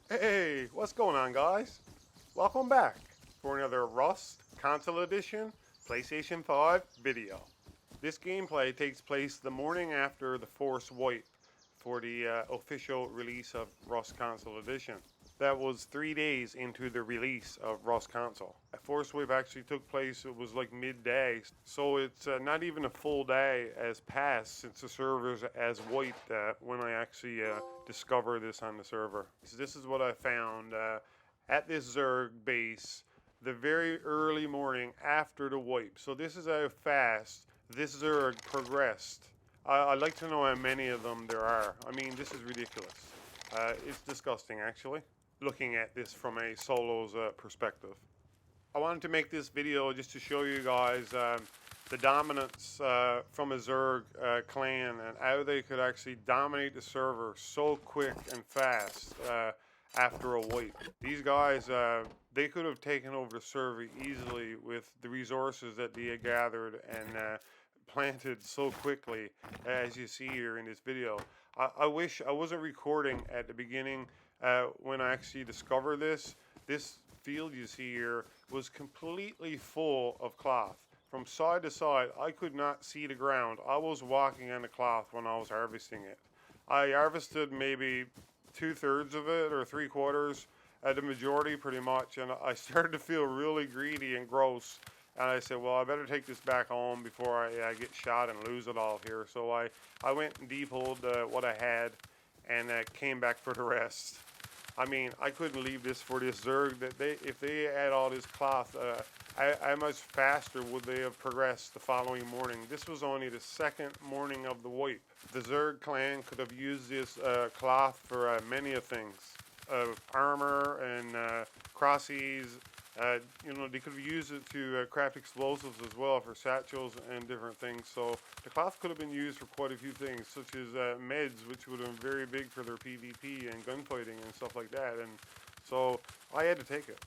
Hey, what's going on, guys? Welcome back for another Rust Console Edition PlayStation 5 video. This gameplay takes place the morning after the Force Wipe for the official release of Rust Console Edition. That was 3 days into the release of Rust Console. Force Wipe actually took place, it was like midday, so it's not even a full day has passed since the servers as wiped when I actually discovered this on the server. So this is what I found at this Zerg base the very early morning after the wipe. So this is how fast this Zerg progressed. I'd like to know how many of them there are. I mean, this is ridiculous. It's disgusting, actually, looking at this from a solo's perspective. I wanted to make this video just to show you guys the dominance from a Zerg clan and how they could actually dominate the server so quick and fast after a wipe. These guys, they could have taken over the server easily with the resources that they had gathered and planted so quickly, as you see here in this video. I wish I wasn't recording at the beginning when I actually discovered this. This field you see here was completely full of cloth. From side to side, I could not see the ground. I was walking on the cloth when I was harvesting it. I harvested maybe 2/3 of it or 3/4, the majority pretty much, and I started to feel really greedy and gross. And I said, well, I better take this back home before I get shot and lose it all here. So I went and depulled what I had and came back for the rest. I mean, I couldn't leave this for this Zerg. That if they had all this cloth, how much faster would they have progressed the following morning? This was only the second morning of the wipe. The Zerg clan could have used this cloth for many of things, armor and crossies. They could have used it to craft explosives as well for satchels and different things. So the cloth could have been used for quite a few things, such as meds, which would have been very big for their PvP and gunfighting and stuff like that. And so I had to take it.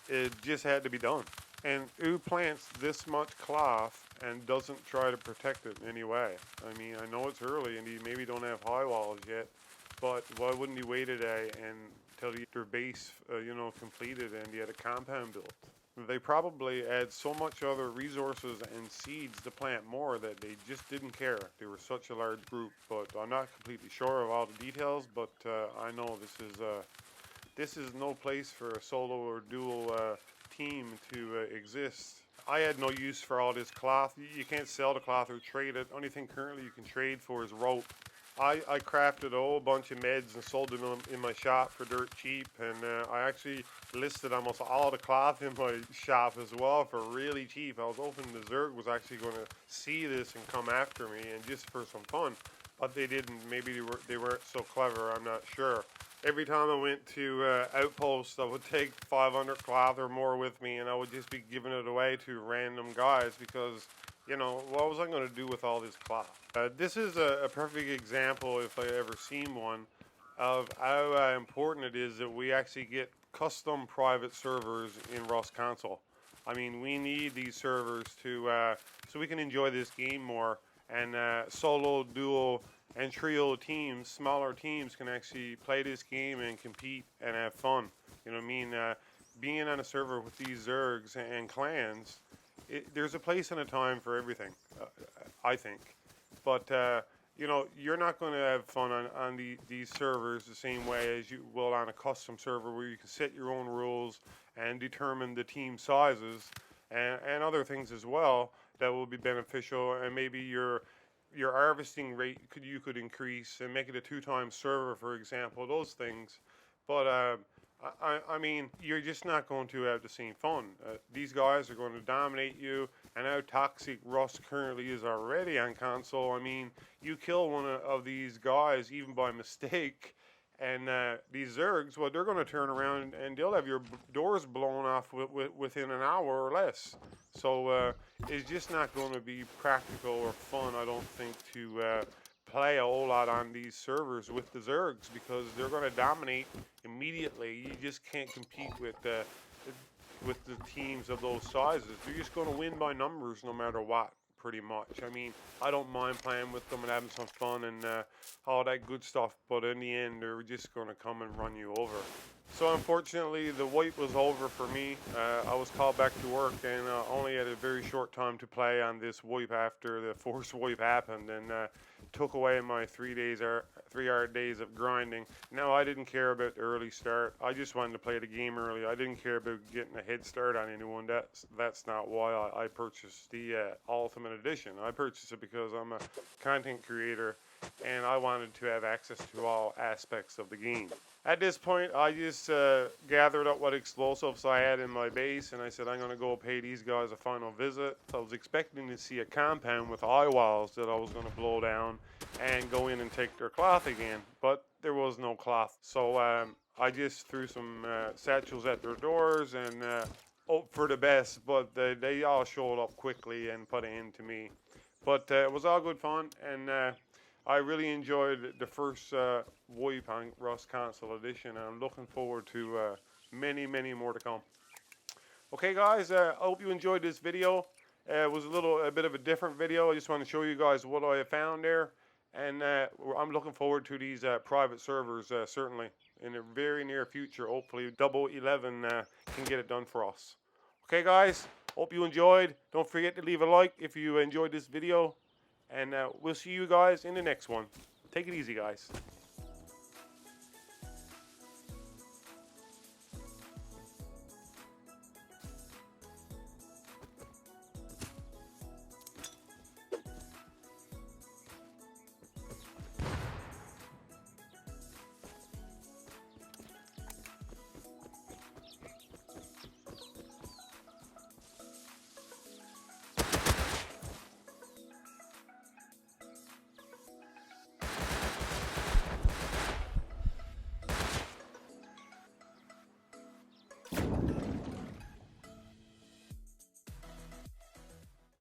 It just had to be done. And who plants this much cloth and doesn't try to protect it in any way? I mean, I know it's early and you maybe don't have high walls yet, but why wouldn't you wait a day and until you get your base, completed and you had a compound built? They probably had so much other resources and seeds to plant more that they just didn't care. They were such a large group, but I'm not completely sure of all the details. But I know this is no place for a solo or dual team to exist. I had no use for all this cloth. You can't sell the cloth or trade it. Only thing currently you can trade for is rope. I crafted a whole bunch of meds and sold them in my shop for dirt cheap, and I actually listed almost all the cloth in my shop as well for really cheap. I was hoping the Zerg was actually going to see this and come after me, and just for some fun, but they didn't. Maybe they weren't so clever. I'm not sure. Every time I went to outposts, I would take 500 cloth or more with me, and I would just be giving it away to random guys because what was I going to do with all this cloth? This is a perfect example, if I ever seen one, of how important it is that we actually get custom private servers in Rust Console. I mean, we need these servers so we can enjoy this game more, and solo, duo, and trio teams, smaller teams, can actually play this game and compete and have fun. You know what I mean? Being on a server with these Zergs and clans, there's a place and a time for everything, I think. But you're not going to have fun on these servers the same way as you will on a custom server where you can set your own rules and determine the team sizes and other things as well that will be beneficial. And maybe your harvesting rate you could increase and make it a 2 times server, for example. Those things, but. I mean, you're just not going to have the same fun. These guys are going to dominate you, and how toxic Rust currently is already on console. I mean, you kill one of these guys even by mistake, and these Zergs, well, they're going to turn around and they'll have your doors blown off within an hour or less. So it's just not going to be practical or fun, I don't think, to play a whole lot on these servers with the Zergs because they're going to dominate immediately. You just can't compete with the teams of those sizes. They're just going to win by numbers no matter what, pretty much. I mean, I don't mind playing with them and having some fun and all that good stuff, but in the end, they're just going to come and run you over. So unfortunately, the wait was over for me. I was called back to work and only had a very short time to play on this wipe after the forced wipe happened, and took away my 3 hour days of grinding. Now I didn't care about the early start. I just wanted to play the game early. I didn't care about getting a head start on anyone. That's not why I purchased the Ultimate Edition. I purchased it because I'm a content creator and I wanted to have access to all aspects of the game. At this point, I just gathered up what explosives I had in my base, and I said, I'm going to go pay these guys a final visit. I was expecting to see a compound with eye walls that I was going to blow down and go in and take their cloth again, but there was no cloth. So I just threw some satchels at their doors and hoped for the best, but they all showed up quickly and put an end to me. But it was all good fun, and I really enjoyed the first wipe on Rust Console Edition, and I'm looking forward to many, many more to come. Okay, guys, I hope you enjoyed this video. It was a bit of a different video. I just want to show you guys what I have found there, and I'm looking forward to these private servers certainly in the very near future. Hopefully, Double 11 can get it done for us. Okay, guys, hope you enjoyed. Don't forget to leave a like if you enjoyed this video. And we'll see you guys in the next one. Take it easy, guys.